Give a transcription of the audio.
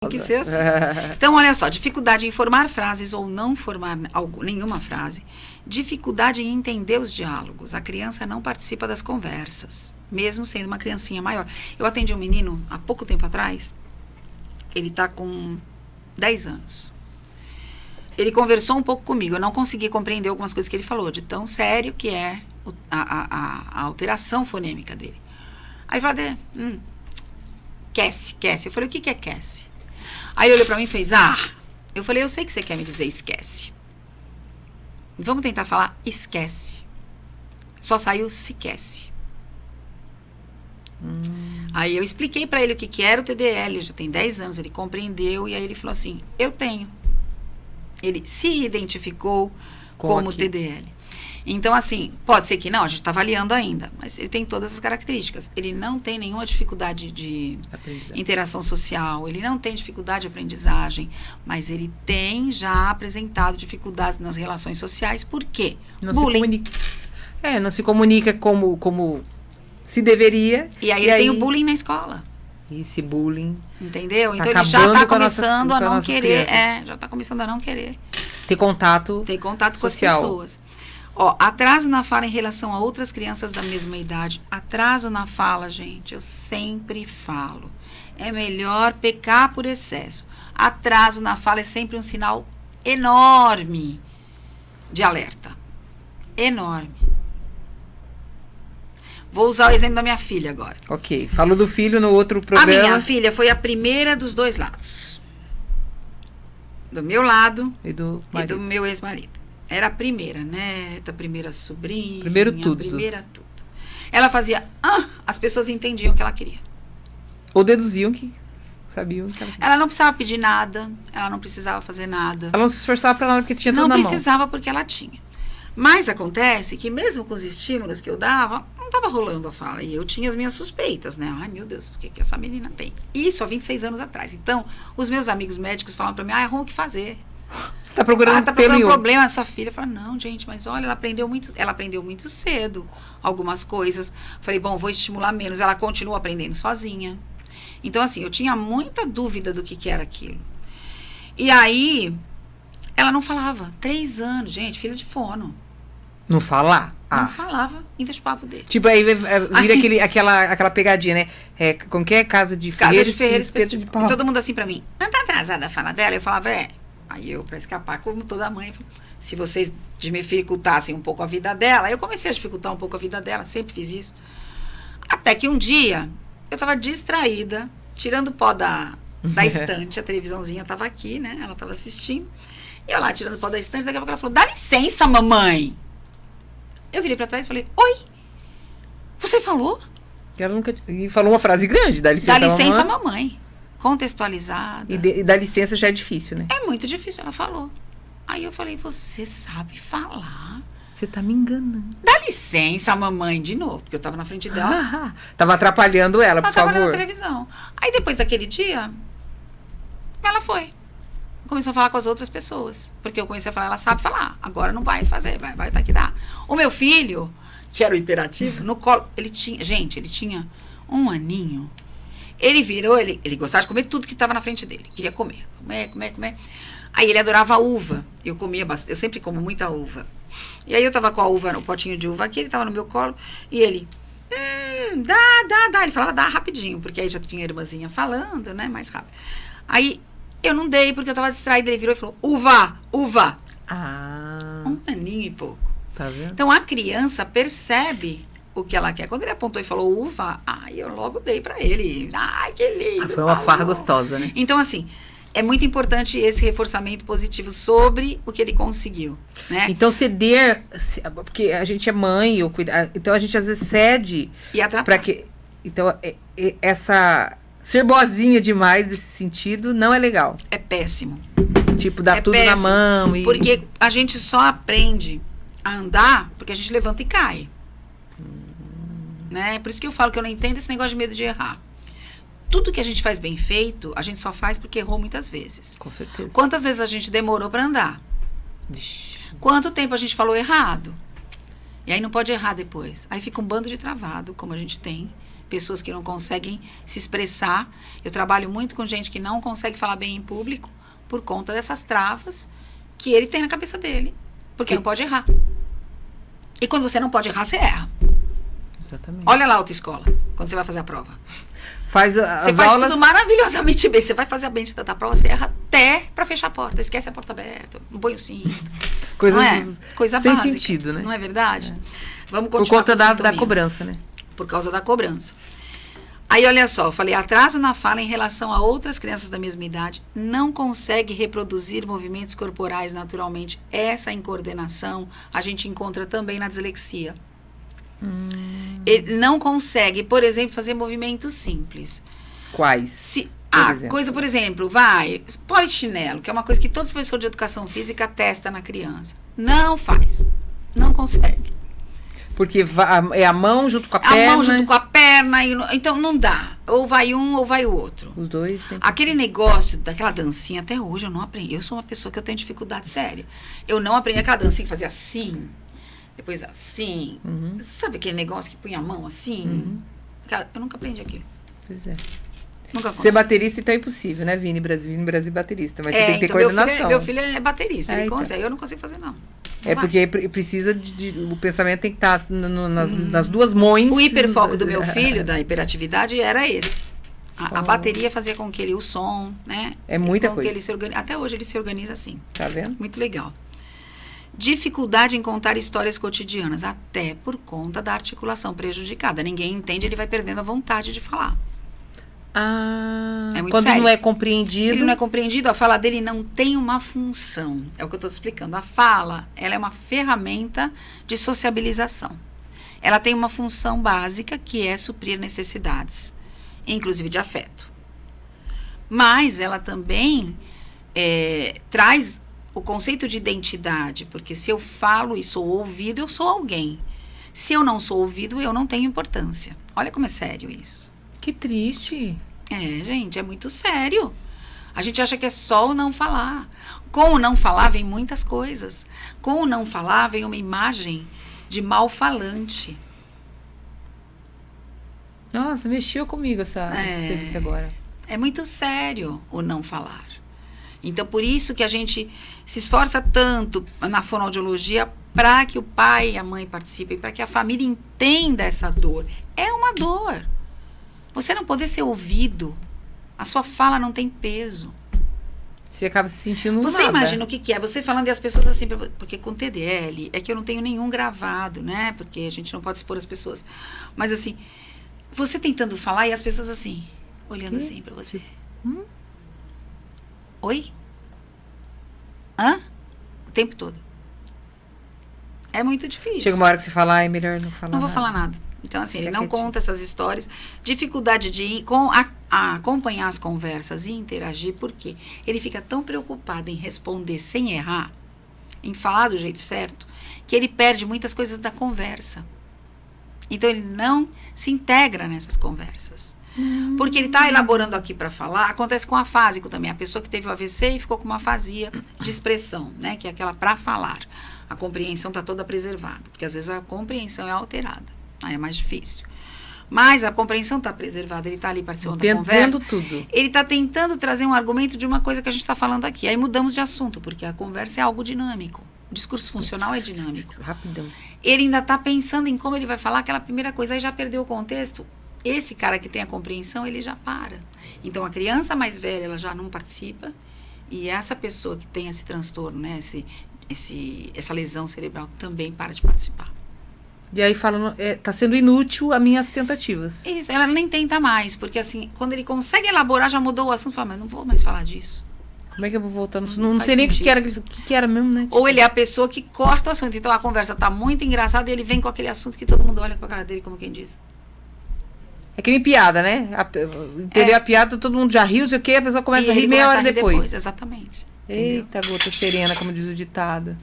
Tem que ser assim. Então, olha só, dificuldade em formar frases ou não formar nenhuma frase. Dificuldade em entender os diálogos. A criança não participa das conversas, mesmo sendo uma criancinha maior. Eu atendi um menino há pouco tempo atrás, ele está com 10 anos. Ele conversou um pouco comigo, eu não consegui compreender algumas coisas que ele falou, de tão sério que é a alteração fonêmica dele. Aí ele falou, Cassie. Eu falei, o que é Cassie? Aí ele olhou pra mim e fez, eu falei, eu sei que você quer me dizer esquece. Vamos tentar falar esquece. Só saiu se quece. Aí eu expliquei pra ele o que era o TDL, ele já tem 10 anos, ele compreendeu, e aí ele falou assim, eu tenho. Ele se identificou como TDL. Então, assim, pode ser que não, a gente está avaliando ainda, mas ele tem todas as características. Ele não tem nenhuma dificuldade de interação social, ele não tem dificuldade de aprendizagem, mas ele tem já apresentado dificuldades nas relações sociais. Por quê? Bullying. Não se comunica como se deveria. E aí ele tem o bullying na escola. Esse bullying. Entendeu? Então ele já está começando a não querer. Já está começando a não querer. Ter contato com as pessoas. Atraso na fala em relação a outras crianças da mesma idade. Atraso na fala, gente, eu sempre falo. É melhor pecar por excesso. Atraso na fala é sempre um sinal enorme de alerta. Enorme. Vou usar o exemplo da minha filha agora. Ok. Falou do filho no outro programa. A minha filha foi a primeira dos dois lados. Do meu lado e do meu ex-marido. Era a primeira, né? Da primeira sobrinha. Primeiro tudo. Primeira tudo. Ela fazia, as pessoas entendiam o que ela queria. Ou deduziam que sabiam que ela queria. Ela não precisava pedir nada, ela não precisava fazer nada. Ela não se esforçava para nada porque tinha tudo na mão. Não precisava porque ela tinha. Mas acontece que mesmo com os estímulos que eu dava, não estava rolando a fala. E eu tinha as minhas suspeitas, né? Ai, meu Deus, o que essa menina tem? Isso há 26 anos atrás. Então, os meus amigos médicos falavam para mim, arruma o que fazer. Você está procurando problema na sua filha. Eu falei, não, gente, mas olha, ela aprendeu muito cedo algumas coisas. Falei, bom, vou estimular menos. Ela continua aprendendo sozinha. Então, assim, eu tinha muita dúvida do que era aquilo. E aí, ela não falava. 3 anos, gente, filha de fono. Não falar? Não falava, ainda chupava o dedo. Tipo, aí vira aquela pegadinha, né? Como que é? Casa de ferreiro, espeto de pau. E todo mundo assim pra mim, não tá atrasada a fala dela? Eu falava, Aí eu, pra escapar, como toda mãe, se vocês dificultassem um pouco a vida dela, eu comecei a dificultar um pouco a vida dela, sempre fiz isso. Até que um dia, eu tava distraída, tirando o pó da estante, a televisãozinha tava aqui, né? Ela tava assistindo. E eu lá, tirando o pó da estante, daqui a pouco ela falou, dá licença, mamãe. Eu virei pra trás e falei, oi, você falou? E falou uma frase grande, dá licença, mamãe. Contextualizada. E dar licença já é difícil, né? É muito difícil, ela falou. Aí eu falei, você sabe falar? Você tá me enganando. Dá licença, mamãe, de novo, porque eu tava na frente dela. Tava atrapalhando ela, por favor. Ela tava na televisão. Aí depois daquele dia, ela foi. Começou a falar com as outras pessoas. Porque eu comecei a falar, ela sabe falar. Agora não vai fazer, vai dar que dá. O meu filho, que era o hiperativo, no colo, ele tinha 1 aninho. Ele virou, ele gostava de comer tudo que estava na frente dele. Queria comer. Aí ele adorava uva. Eu comia bastante, eu sempre como muita uva. E aí eu tava com a uva, o potinho de uva aqui, ele tava no meu colo, e ele, dá. Ele falava, dá rapidinho, porque aí já tinha a irmãzinha falando, né, mais rápido. Aí eu não dei, porque eu tava distraída, ele virou e falou, uva. 1 aninho e pouco. Tá vendo? Então a criança percebe o que ela quer. Quando ele apontou e falou uva, eu logo dei pra ele. Ai, que lindo. Foi uma farra gostosa, né? Então, assim, é muito importante esse reforçamento positivo sobre o que ele conseguiu, né? Então, ceder, porque a gente é mãe, então a gente às vezes cede. E atrapalha. Então, ser boazinha demais nesse sentido não é legal. É péssimo. Tipo, dar tudo péssimo, na mão. Porque a gente só aprende a andar porque a gente levanta e cai. Né? Por isso que eu falo que eu não entendo esse negócio de medo de errar. Tudo que a gente faz bem feito, a gente só faz porque errou muitas vezes. Com certeza. Quantas vezes a gente demorou para andar? Vixe. Quanto tempo a gente falou errado? E aí não pode errar depois. Aí fica um bando de travado, como a gente tem, pessoas que não conseguem se expressar. Eu trabalho muito com gente que não consegue falar bem em público por conta dessas travas que ele tem na cabeça dele. Porque não pode errar. E quando você não pode errar, você erra. Exatamente. Olha lá a autoescola, quando você vai fazer a prova. Você faz tudo maravilhosamente bem. Você vai fazer a bendita da prova, você erra até pra fechar a porta. Esquece a porta aberta, não põe o cinto. Coisas não é? Coisa sem básica, sentido, né? Não é verdade? Vamos Por continuar conta com a da sintonia. cobrança, né? Por causa da cobrança. Aí, olha só, eu falei, atraso na fala em relação a outras crianças da mesma idade, não consegue reproduzir movimentos corporais naturalmente. Essa incoordenação a gente encontra também na dislexia. Ele não consegue, por exemplo, fazer movimentos simples. Quais? Por exemplo, vai, polichinelo, que é uma coisa que todo professor de educação física testa na criança. Não faz. Não consegue. Porque é a mão junto com a perna. A mão junto com a perna. Então não dá. Ou vai um ou vai o outro. Os dois. Aquele negócio daquela dancinha, até hoje eu não aprendi. Eu sou uma pessoa que eu tenho dificuldade séria. Eu não aprendi aquela dancinha que fazia assim, depois assim. Sabe aquele negócio que punha a mão assim? Eu nunca aprendi aquilo. Pois é. Nunca consegui. Ser baterista então é impossível, né, Vini Brasil baterista. Mas você tem que ter então coordenação. Meu filho é baterista, ele então. consegue. Eu não consigo fazer, não. Porque precisa o pensamento tem que estar nas duas mãos. O hiperfoco do meu filho, da hiperatividade, era esse. A bateria fazia com que ele, o som, né? É muita com coisa. Que ele se até hoje ele se organiza assim. Tá vendo? Muito legal. Dificuldade em contar histórias cotidianas, até por conta da articulação prejudicada. Ninguém entende, ele vai perdendo a vontade de falar. É muito quando sério. não é compreendido. Ele não é compreendido, a fala dele não tem uma função. É o que eu estou explicando. A fala, ela é uma ferramenta de sociabilização. Ela tem uma função básica, que é suprir necessidades, inclusive de afeto. Mas ela também traz o conceito de identidade, porque se eu falo e sou ouvido, eu sou alguém. Se eu não sou ouvido, eu não tenho importância. Olha como é sério isso. Que triste. Gente, é muito sério. A gente acha que é só o não falar. Com o não falar vem muitas coisas. Com o não falar vem uma imagem de mal-falante. Nossa, mexeu comigo esse serviço agora. É muito sério o não falar. Então, por isso que a gente se esforça tanto na fonoaudiologia para que o pai e a mãe participem, para que a família entenda essa dor. É uma dor. Você não poder ser ouvido, a sua fala não tem peso. Você acaba se sentindo Você imagina o que é? Você falando e as pessoas assim, porque com TDL é que eu não tenho nenhum gravado, né? Porque a gente não pode expor as pessoas. Mas assim, você tentando falar e as pessoas assim, olhando assim pra você. Oi? Hã? O tempo todo. É muito difícil. Chega uma hora que você fala, é melhor não falar nada. Não vou falar nada. Então, assim, ele não conta essas histórias. Dificuldade de acompanhar as conversas e interagir, por quê? Ele fica tão preocupado em responder sem errar, em falar do jeito certo, que ele perde muitas coisas da conversa. Então, ele não se integra nessas conversas. Porque ele está elaborando aqui para falar. Acontece com afásico também. A pessoa que teve o AVC e ficou com uma afasia de expressão, né? Que é aquela para falar. A compreensão está toda preservada. Porque às vezes a compreensão é alterada. Aí é mais difícil. Mas a compreensão está preservada. Ele está ali participando da conversa. Tudo. Ele está tentando trazer um argumento de uma coisa que a gente está falando aqui. Aí mudamos de assunto, porque a conversa é algo dinâmico. O discurso funcional é dinâmico. Rapidão. Ele ainda está pensando em como ele vai falar aquela primeira coisa. Aí já perdeu o contexto. Esse cara que tem a compreensão, ele já para. Então, a criança mais velha, ela já não participa. E essa pessoa que tem esse transtorno, né, essa lesão cerebral, também para de participar. E aí falando, tá sendo inútil as minhas tentativas. Isso, ela nem tenta mais, porque assim, quando ele consegue elaborar, já mudou o assunto, fala, mas não vou mais falar disso. Como é que eu vou voltar? Não sei nem o que era mesmo, né? Ou ele é a pessoa que corta o assunto. Então, a conversa tá muito engraçada e ele vem com aquele assunto que todo mundo olha com a cara dele, como quem diz. É que nem piada, né? Entendeu a piada, todo mundo já riu, sei o quê, a pessoa começa a rir meia hora depois. Exatamente. Eita, gota serena, como diz o ditado.